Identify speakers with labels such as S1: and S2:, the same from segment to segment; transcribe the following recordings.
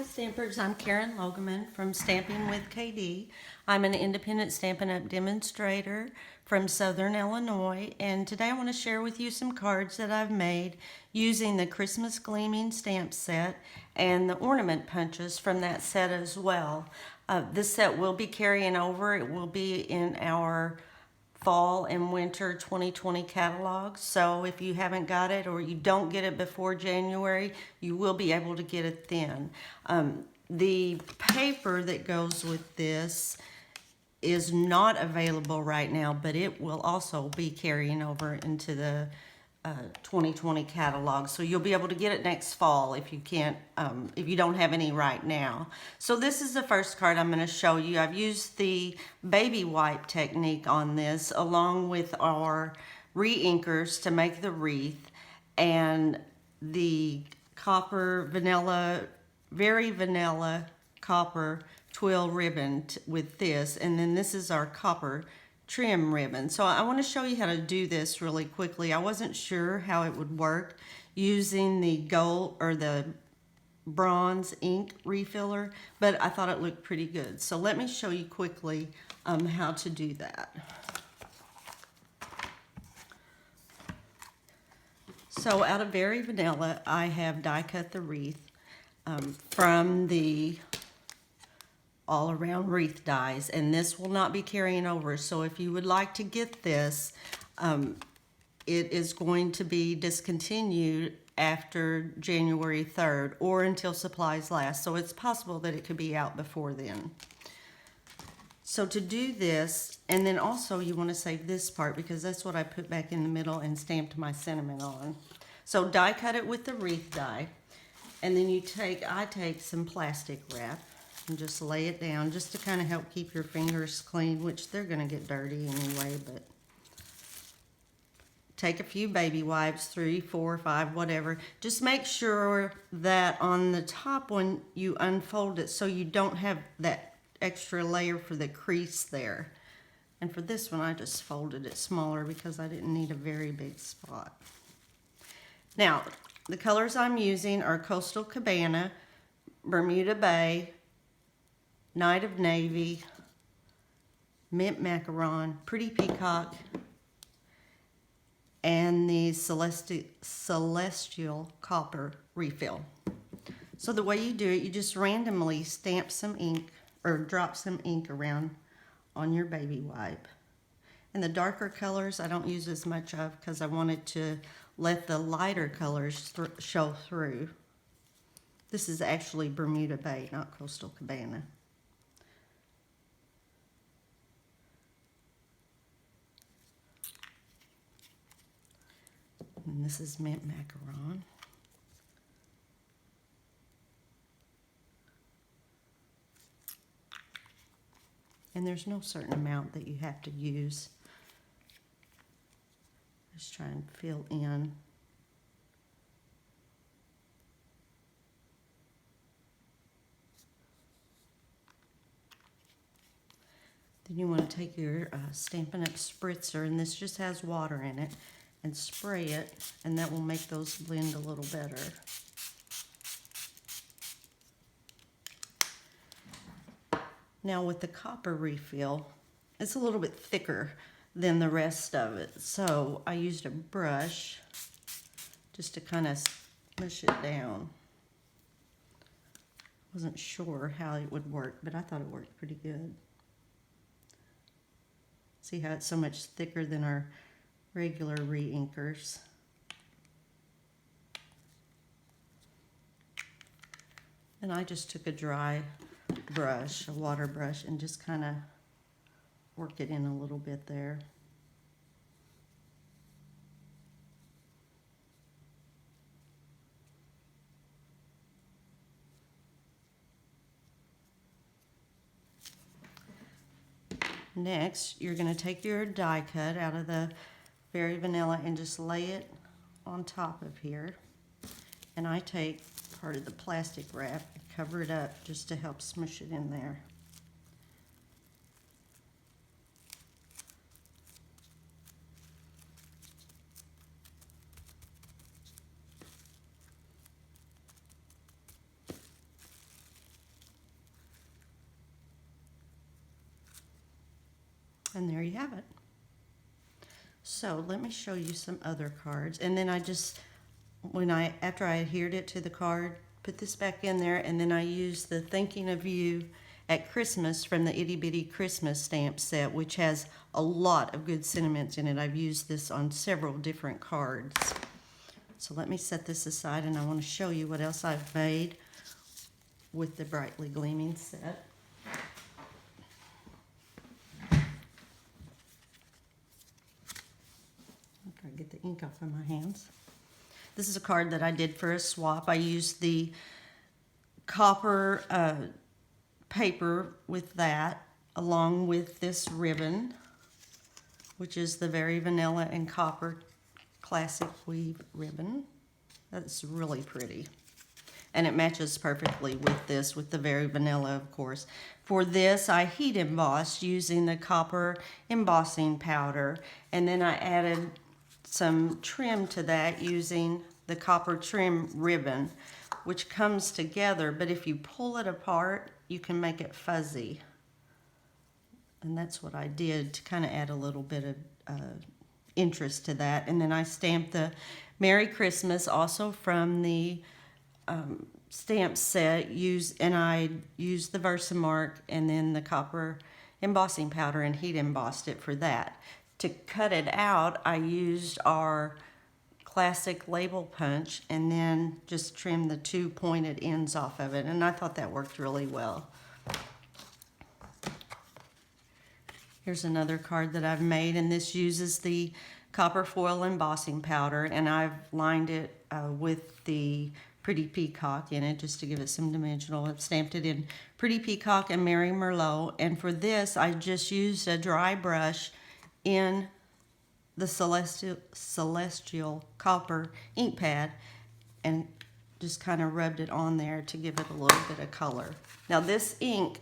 S1: Hi Stampers, I'm Karen Logeman from Stamping with KD. I'm an independent Stampin' Up! Demonstrator from Southern Illinois, and today I want to share with you some cards that I've made using the Christmas Gleaming stamp set and the ornament punches from that set as well. This set will be carrying over. It will be in our fall and winter 2020 catalog. So if you haven't got it or you don't get it before January, you will be able to get it then. The paper that goes with this is not available right now, but it will also be carrying over into the 2020 catalog, so you'll be able to get it next fall if you can't, if you don't have any right now. So this is the first card I'm going to show you. I've used the baby wipe technique on this along with our re-inkers to make the wreath and the copper vanilla, very vanilla copper twill ribbon with this, and then this is our copper trim ribbon. So I want to show you how to do this really quickly. I wasn't sure how it would work using the gold or the bronze ink refiller, but I thought it looked pretty good. So let me show you quickly how to do that. So out of Very Vanilla, I have die cut the wreath from the all around wreath dies, and this will not be carrying over. So if you would like to get this, it is going to be discontinued after January 3rd or until supplies last. So it's possible that it could be out before then. So to do this, and then also you want to save this part because that's what I put back in the middle and stamped my sentiment on. So die cut it with the wreath die, and then I take some plastic wrap and just lay it down just to kind of help keep your fingers clean, which they're going to get dirty anyway. But take a few baby wipes, 3, 4, 5, whatever. Just make sure that on the top one you unfold it so you don't have that extra layer for the crease there. And for this one I just folded it smaller because I didn't need a very big spot. Now the colors I'm using are Coastal Cabana, Bermuda Bay, Night of Navy, Mint Macaron, Pretty Peacock, and the Celestial Copper Refill. So the way you do it, you just randomly stamp some ink or drop some ink around on your baby wipe. And the darker colors I don't use as much of because I wanted to let the lighter colors show through. This is actually Bermuda Bay, not Coastal Cabana. And this is Mint Macaron. And there's no certain amount that you have to use. Just try and fill in. Then you want to take your Stampin' Up! Spritzer, and this just has water in it, and spray it, and that will make those blend a little better. Now with the copper refill, it's a little bit thicker than the rest of it, so I used a brush just to kind of smush it down. Wasn't sure how it would work, but I thought it worked pretty good. See how it's so much thicker than our regular re-inkers. And I just took a dry brush, a water brush, and just kind of work it in a little bit there. Next, you're going to take your die cut out of the Very Vanilla and just lay it on top of here. And I take part of the plastic wrap and cover it up just to help smush it in there. you have it. So let me show you some other cards. And then I just, after I adhered it to the card, put this back in there, and then I used the Thinking of You at Christmas from the Itty Bitty Christmas stamp set, which has a lot of good sentiments in it. I've used this on several different cards. So let me set this aside, and I want to show you what else I've made with the Brightly Gleaming set. I'll get the ink off of my hands. This is a card that I did for a swap. I used the copper paper with that, along with this ribbon, which is the Very Vanilla and Copper Classic Weave ribbon. That's really pretty. And it matches perfectly with this, with the Very Vanilla, of course. For this, I heat embossed using the copper embossing powder, and then I added some trim to that using the copper trim ribbon, which comes together, but if you pull it apart, you can make it fuzzy. And that's what I did to kind of add a little bit of interest to that. And then I stamped the Merry Christmas, also from the stamp set, and I used the Versamark and then the copper embossing powder and heat embossed it for that. To cut it out, I used our classic label punch and then just trimmed the two pointed ends off of it, and I thought that worked really well. Here's another card that I've made, and this uses the copper foil embossing powder, and I've lined it with the Pretty Peacock in it just to give it some dimensional. I've stamped it in Pretty Peacock and Merry Merlot, and for this I just used a dry brush in the Celestial Copper ink pad and just kind of rubbed it on there to give it a little bit of color. Now this ink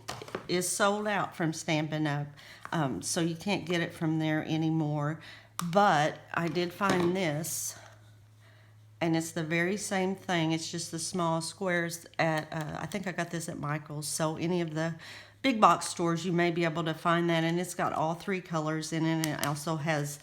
S1: is sold out from Stampin' Up, so you can't get it from there anymore, but I did find this, and it's the very same thing. It's just the small squares at, I think I got this at Michael's, so any of the big box stores you may be able to find that, and it's got all three colors in it, and it also has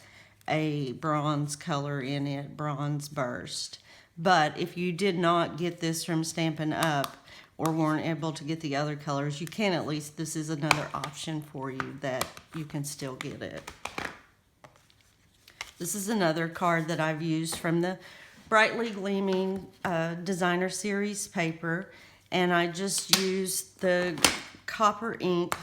S1: a bronze color in it, bronze burst. But if you did not get this from Stampin' Up or weren't able to get the other colors, you can at least, this is another option for you that you can still get it. This is another card that I've used from the Brightly Gleaming Designer Series paper, and I just used the copper ink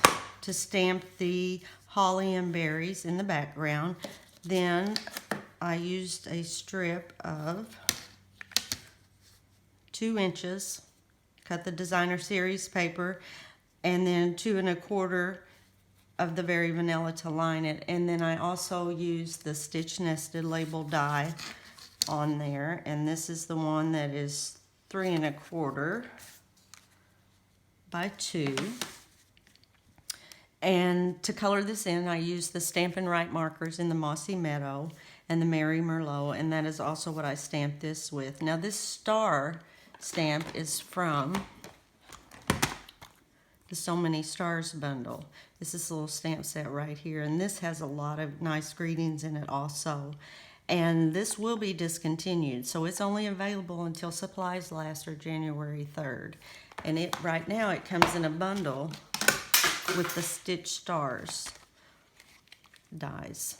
S1: to stamp the holly and berries in the background. Then I used a strip of 2 inches, cut the Designer Series paper, and then 2 1/4 of the Very Vanilla to line it. And then I also used the stitch nested label die on there, and this is the one that is 3 1/4 by 2. And to color this in, I used the Stampin' Right markers in the Mossy Meadow and the Merry Merlot, and that is also what I stamped this with. Now this star stamp is from the So Many Stars bundle. This is a little stamp set right here, and this has a lot of nice greetings in it also. And this will be discontinued, so it's only available until supplies last, or January 3rd. And it right now it comes in a bundle with the Stitch Stars dies.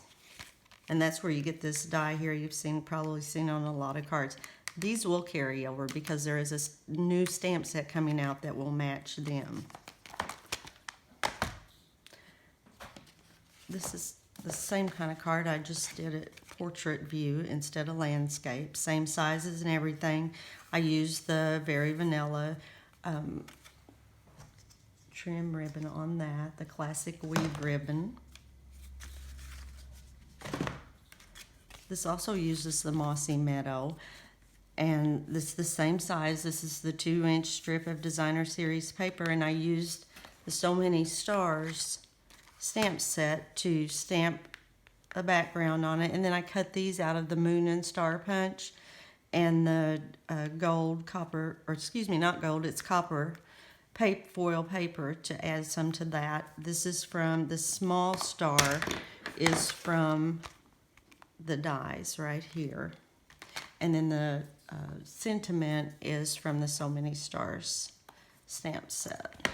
S1: And that's where you get this die here you've probably seen on a lot of cards. These will carry over because there is a new stamp set coming out that will match them. This is the same kind of card. I just did it portrait view instead of landscape. Same sizes and everything. I used the Very Vanilla trim ribbon on that, the classic weave ribbon. This also uses the Mossy Meadow, and this is the same size. This is the 2-inch strip of Designer Series paper, and I used the So Many Stars stamp set to stamp a background on it, and then I cut these out of the Moon and Star Punch and the gold, copper, or excuse me, not gold, it's copper foil paper to add some to that. This is from the Small Star is from the dies right here. And then the sentiment is from the So Many Stars stamp set.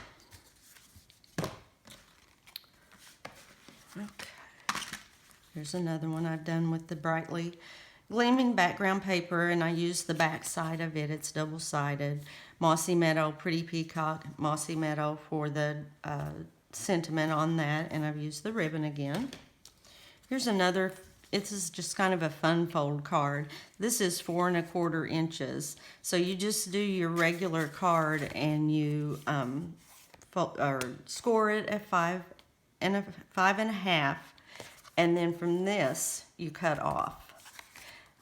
S1: Okay. Here's another one I've done with the Brightly Gleaming background paper, and I use the back side of it. It's double-sided. Mossy Meadow, Pretty Peacock, Mossy Meadow for the sentiment on that, and I've used the ribbon again. Here's another. This is just kind of a fun fold card. This is 4 1/4 inches. So you just do your regular card and you score it at 5 1/2, and then from this you cut off.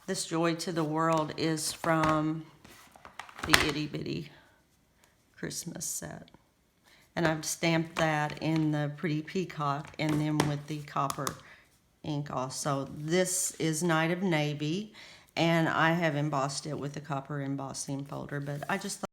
S1: This Joy to the World is from the Itty Bitty Christmas set. And I've stamped that in the Pretty Peacock and then with the copper ink also. This is Night of Navy, and I have embossed it with the copper embossing folder, but I just thought